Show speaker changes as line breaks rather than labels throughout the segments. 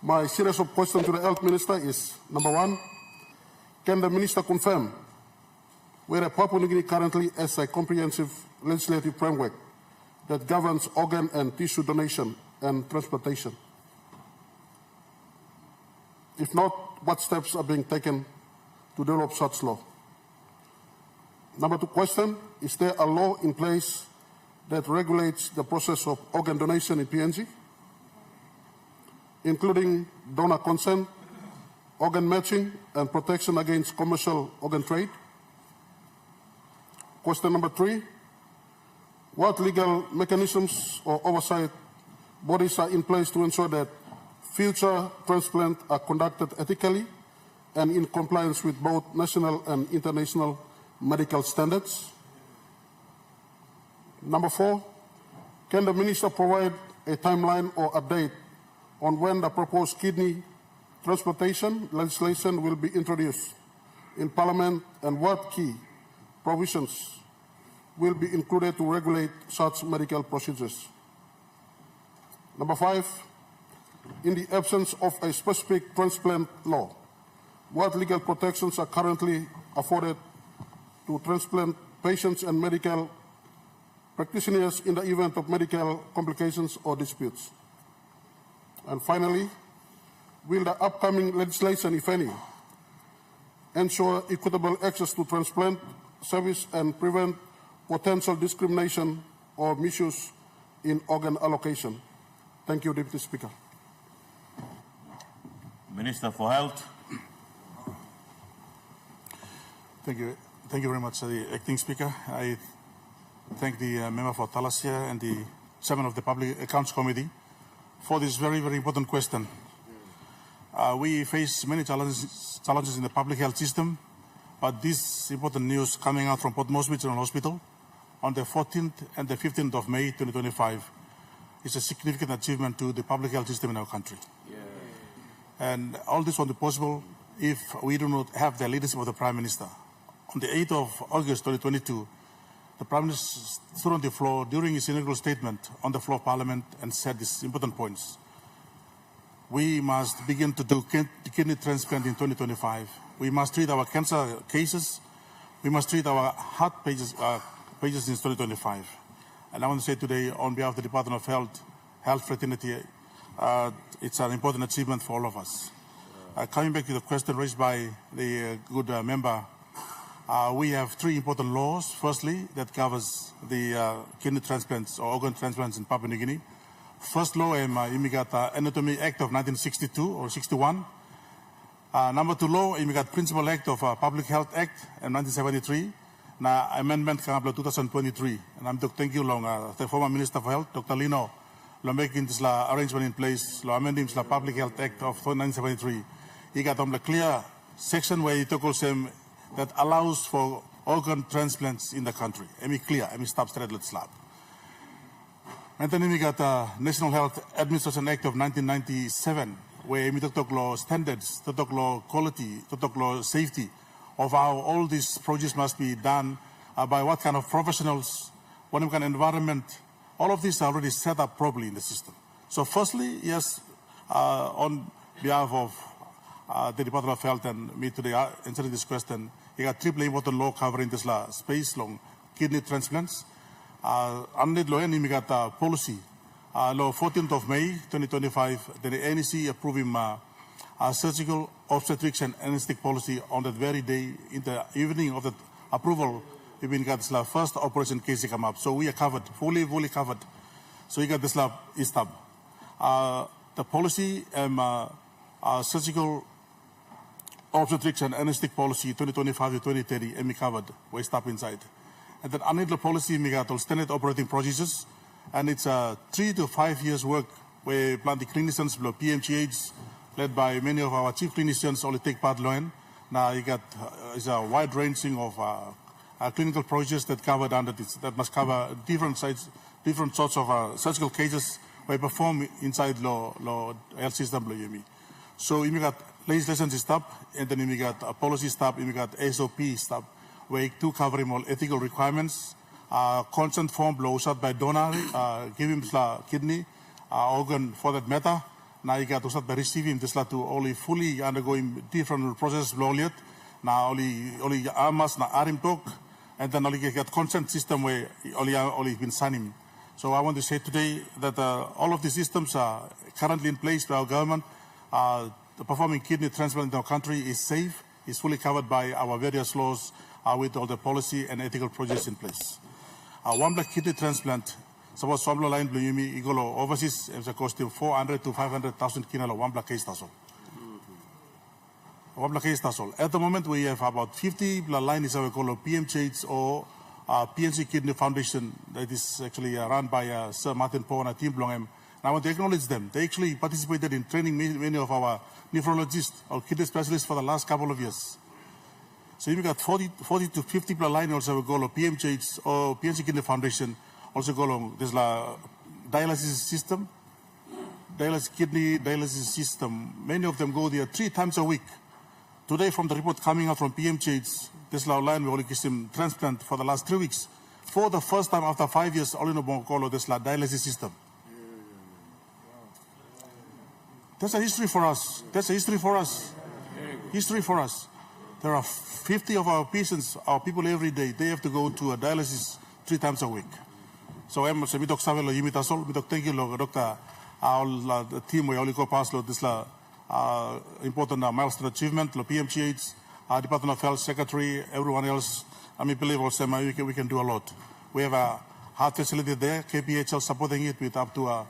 My series of questions to the Health Minister is, number one, can the Minister confirm whether Papua New Guinea currently has a comprehensive legislative framework that governs organ and tissue donation and transplantation? If not, what steps are being taken to develop such law? Number two question, is there a law in place that regulates the process of organ donation in PNG, including donor consent, organ matching, and protection against commercial organ trade? Question number three, what legal mechanisms or oversight bodies are in place to ensure that future transplants are conducted ethically and in compliance with both national and international medical standards? Number four, can the Minister provide a timeline or update on when the proposed kidney transplantation legislation will be introduced in Parliament and what key provisions will be included to regulate such medical procedures? Number five, in the absence of a specific transplant law, what legal protections are currently afforded to transplant patients and medical practitioners in the event of medical complications or disputes? And finally, will the upcoming legislation, if any, ensure equitable access to transplant service and prevent potential discrimination or misuse in organ allocation? Thank you, Deputy Speaker.
Minister for Health.
Thank you. Thank you very much, the Acting Speaker. I thank the member for Talasia and the Chairman of the Public Accounts Committee for this very, very important question. We face many challenges in the public health system, but this important news coming out from Port Moresby General Hospital on the 14th and the 15th of May 2025 is a significant achievement to the public health system in our country. Yeah. And all this won't be possible if we do not have the leadership of the Prime Minister. On the 8th of August 2022, the Prime Minister stood on the floor during his inaugural statement on the floor of Parliament and said these important points. We must begin to do kidney transplant in 2025. We must treat our cancer cases. We must treat our heart patients in 2025. And I want to say today, on behalf of the Department of Health Fraternity, it's an important achievement for all of us. Coming back to the question raised by the good member, we have three important laws. Firstly, that covers the kidney transplants or organ transplants in Papua New Guinea. First law, Immigrant Anatomy Act of 1962 or 61. Number two law, Immigrant Principal Act of Public Health Act in 1973. Na amendment kang 2023. And I'm thank you long, the former Minister for Health, Dr. Lino, lo making this arrangement in place, lo amending this Public Health Act of 1973. He got a clear section where he took him that allows for organ transplants in the country. Clear, stop straight, let's slap. And then we got National Health Administration Act of 1997, where we talk law standards, talk law quality, talk law safety of how all these projects must be done, by what kind of professionals, what kind of environment. All of these are already set up properly in the system. So firstly, yes, on behalf of the Department of Health and me today answering this question, you got triple important law covering this space long kidney transplants. Under law, we got policy. Law 14th of May 2025, the NEC approving surgical obstetrics and anesthetic policy on that very day in the evening of the approval. We got this first operation case come up. So we are covered, fully covered. So we got this ISTAB. The policy surgical obstetrics and anesthetic policy 2025 to 2030, and we covered, we stop inside. And then under the policy, we got all standard operating procedures, and it's 3 to 5 years work where plan the clinicians, PMGHs, led by many of our chief clinicians, only take part in. Now you got is a wide ranging of clinical procedures that covered under this, that must cover different sites, different sorts of surgical cases where perform inside law health system. So we got legislation stop, and then we got a policy stop, we got SOP stop, where to cover all ethical requirements, consent form blow shot by donor, give him kidney, organ for that matter. na ika to start by receiving this la to only fully undergoing different process loliet na only amas na arim talk and then only get consent system where only been signing. So I want to say today that all of these systems are currently in place by our government. The performing kidney transplant in our country is safe, is fully covered by our various laws with all the policy and ethical projects in place. One black kidney transplant, suppose Swamlo line blue yumi igolo overseas, it's costing 400 to 500,000 kina one black case tasol. One black case tasol. At the moment we have about 50 line is our call PMCH or PNC Kidney Foundation that is actually run by Sir Martin Poe and a team belong him. I want to acknowledge them. They actually participated in training many of our nephrologists or kidney specialists for the last couple of years. So you got 40 to 50 per line also go to PMCH or PNC Kidney Foundation, also go along this dialysis system, kidney dialysis system. Many of them go there 3 times a week. Today from the report coming out from PMCH, this line we only give them transplant for the last 3 weeks. For the first time after 5 years, only no Bongolo this dialysis system. That's a history for us. That's a history for us. History for us. There are 50 of our patients, our people every day, they have to go to a dialysis 3 times a week. So I'm saying, Midok Savelo, Yimitasol, Midok, thank you, Doctor, the team, we only go past this important milestone achievement, the PMCH, Department of Health Secretary, everyone else. I believe also we can do a lot. We have a heart facility there, KPHL supporting it with up to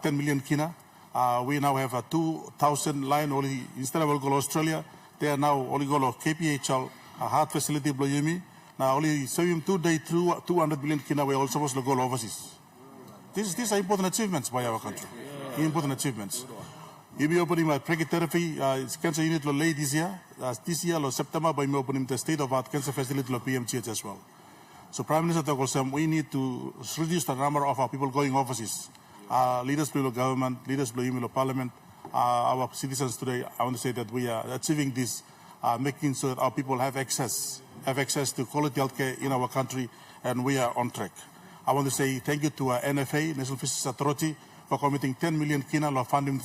10 million kina. We now have a 2,000 line only, instead of go to Australia, they are now only go to KPHL, a heart facility, Bloyumi. Now only saving 2 days through 200 million kina, we are also supposed to go overseas. These are important achievements by our country. Important achievements. You'll be opening my brachytherapy cancer unit late this year, September, by me opening the state-of-art cancer facility PMCH as well. So Prime Minister Tagosam, we need to reduce the number of our people going overseas. Leaders below government, leaders below parliament, our citizens today, I want to say that we are achieving this, making sure that our people have access to quality healthcare in our country, and we are on track. I want to say thank you to NFA, National Fisheries Authority, for committing 10 million kina of funding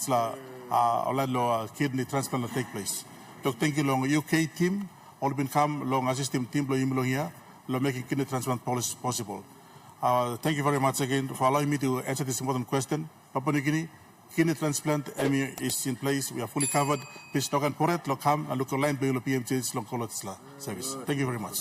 kidney transplant will take place. Thank you long UK team, all been come long assisting team here, making kidney transplant policy possible. Thank you very much again for allowing me to answer this important question. Papua New Guinea, kidney transplant is in place. We are fully covered. Please look and pour it, look come and look online by PMC's long service. Thank you very much.